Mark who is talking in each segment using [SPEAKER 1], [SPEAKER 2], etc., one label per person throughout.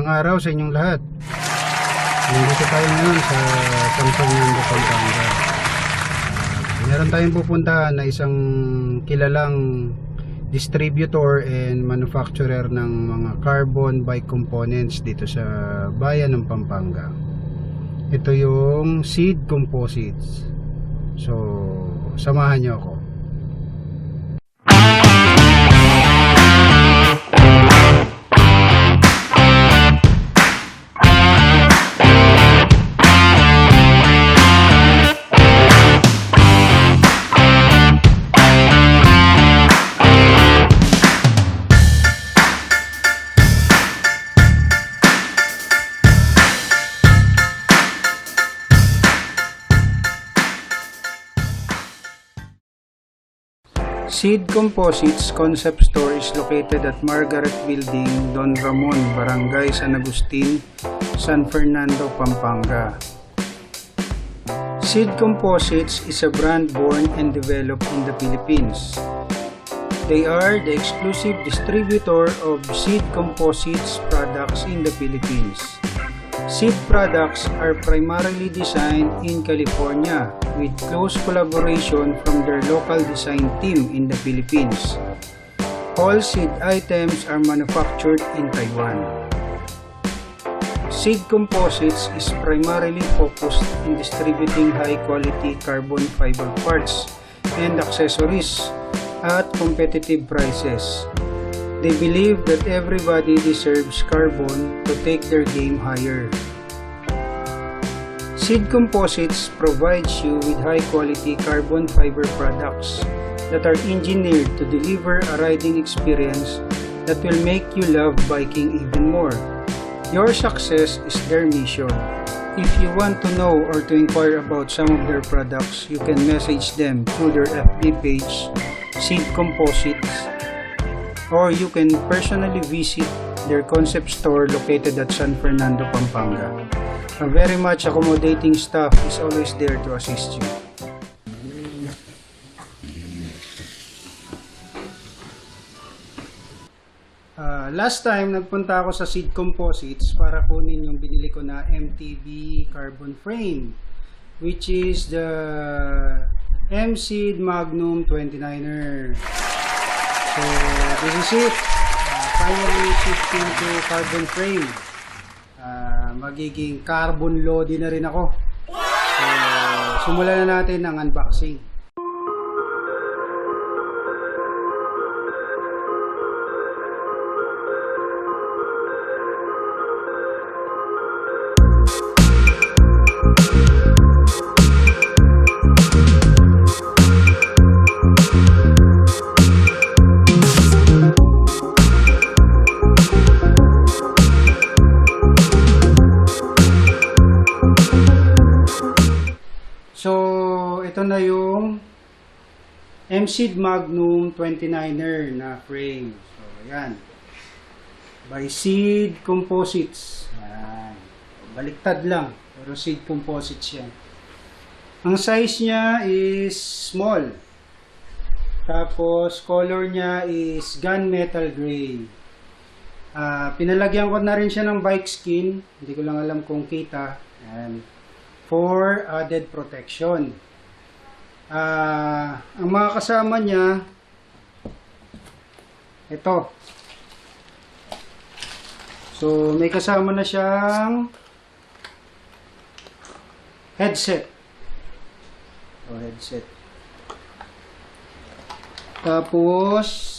[SPEAKER 1] Magandang araw sa inyong lahat. Nandito tayo ngayon sa San Fernando, Pampanga. Meron tayong pupuntahan na isang kilalang distributor and manufacturer ng mga carbon bike components dito sa bayan ng Pampanga. Ito yung MSID Composites. So, samahan niyo ako. MSID Composites Concept Store is located at Margaret Building, Don Ramon, Barangay San Agustin, San Fernando, Pampanga. MSID Composites is a brand born and developed in the Philippines. They are the exclusive distributor of MSID Composites products in the Philippines. MSID products are primarily designed in California with close collaboration from their local design team in the Philippines. All MSID items are manufactured in Taiwan. MSID Composites is primarily focused in distributing high-quality carbon fiber parts and accessories at competitive prices. They believe that everybody deserves carbon to take their game higher. MSID Composites provides you with high-quality carbon fiber products that are engineered to deliver a riding experience that will make you love biking even more. Your success is their mission. If you want to know or to inquire about some of their products, you can message them through their FB page, MSID Composites, or you can personally visit their concept store located at San Fernando, Pampanga. A very much accommodating staff is always there to assist you. Last time, nagpunta ako sa MSID Composites para kunin yung binili ko na MTB carbon frame, which is the MSID Magnum 29er. So, this is it. Finally shifting to carbon frame. Magiging carbon loady na rin ako. So, simulan na natin ang unboxing. Ito na yung MSID Magnum 29er na frame. So, ayan. By MSID Composites. Ayan. Baliktad lang. Pero MSID Composites yan. Ang size niya is small. Tapos, color niya is gunmetal gray. Pinalagyan ko na rin siya ng bike skin. Hindi ko lang alam kung kita. Ayan. For added protection. Ang mga kasama niya, ito. So, may kasama na siyang headset. So, headset. Tapos,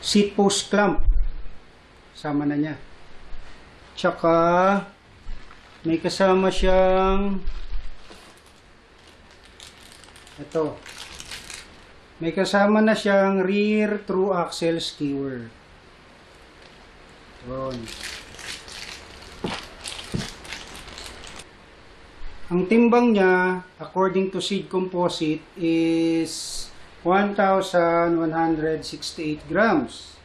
[SPEAKER 1] seat post clamp, sama na niya. Tsaka may kasama siyang ito. May kasama na siyang rear through axle skewer. Yun. Ang timbang niya according to MSID Composite is 1,168 grams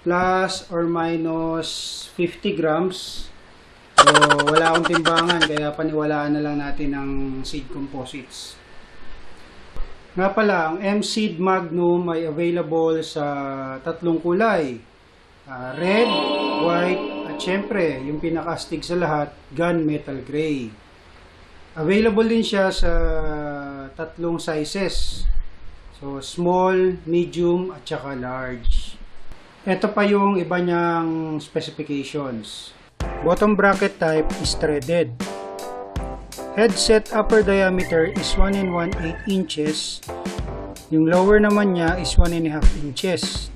[SPEAKER 1] plus or minus 50 grams So, wala akong timbangan, kaya paniwalaan na lang natin ang seed composites. Nga pala, ang MSID Magnum ay available sa tatlong kulay. Red, white, at syempre, yung pinakastig sa lahat, gunmetal gray. Available din siya sa tatlong sizes. So, small, medium, at saka large. Ito pa yung iba niyang specifications. Bottom bracket type is threaded. Headset upper diameter is 1 1/8 inches. Yung lower naman niya is 1 1/2 inches.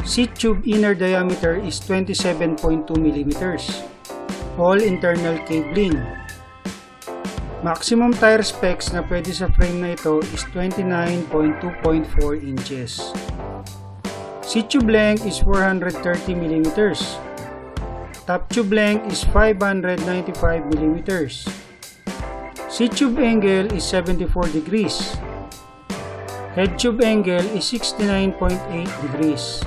[SPEAKER 1] Seat tube inner diameter is 27.2 millimeters. All internal cabling. Maximum tire specs na pwede sa frame na ito is 29.2.4 inches. Seat tube length is 430 mm. Top tube length is 595 mm. Seat tube angle is 74 degrees. Head tube angle is 69.8 degrees.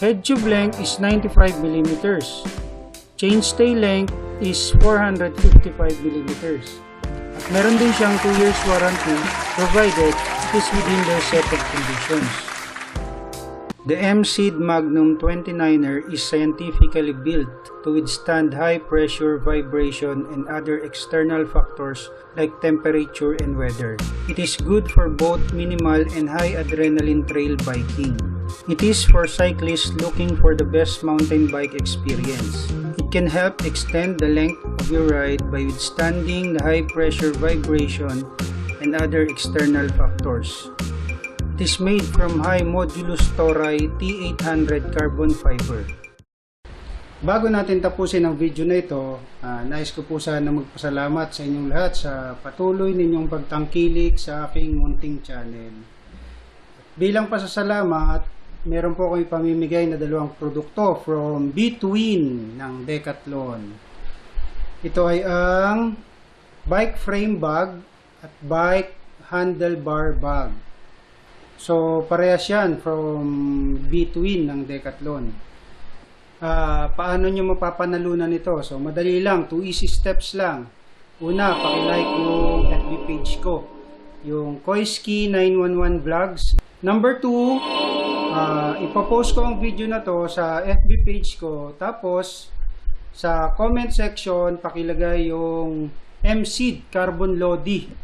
[SPEAKER 1] Head tube length is 95 mm. Chainstay length is 455 mm. At meron din siyang 2 years warranty provided it is within their set of conditions. The MSID Magnum 29er is scientifically built to withstand high pressure, vibration, and other external factors like temperature and weather. It is good for both minimal and high adrenaline trail biking. It is for cyclists looking for the best mountain bike experience. It can help extend the length of your ride by withstanding the high pressure, vibration, and other external factors. It is made from high modulus tori T800 carbon fiber. Bago natin tapusin ang video na ito, nais ko po sana magpasalamat sa inyong lahat sa patuloy ninyong pagtangkilik sa aking munting channel. Bilang pasasalamat, meron po akong ipamimigay na dalawang produkto from Between ng Decathlon. Ito ay ang bike frame bag at bike handlebar bag. So, parehas yan from Between ng Decathlon. Paano nyo mapapanalunan ito? So, madali lang. 2 easy steps lang. Una, pakilike yung FB page ko. Yung Koiski 911 Vlogs. Number 2, ipapost ko ang video na to sa FB page ko. Tapos, sa comment section, pakilagay yung MSID Carbon Lodi.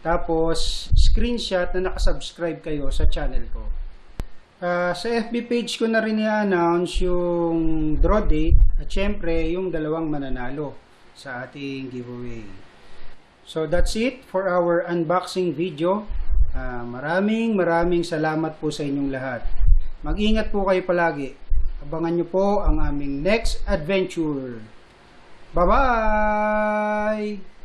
[SPEAKER 1] Tapos, screenshot na nakasubscribe kayo sa channel ko. Sa FB page ko na rin i-announce yung draw date at syempre yung dalawang mananalo sa ating giveaway. So, that's it for our unboxing video. Maraming salamat po sa inyong lahat. Mag-ingat po kayo palagi. Abangan nyo po ang aming next adventure. Bye-bye!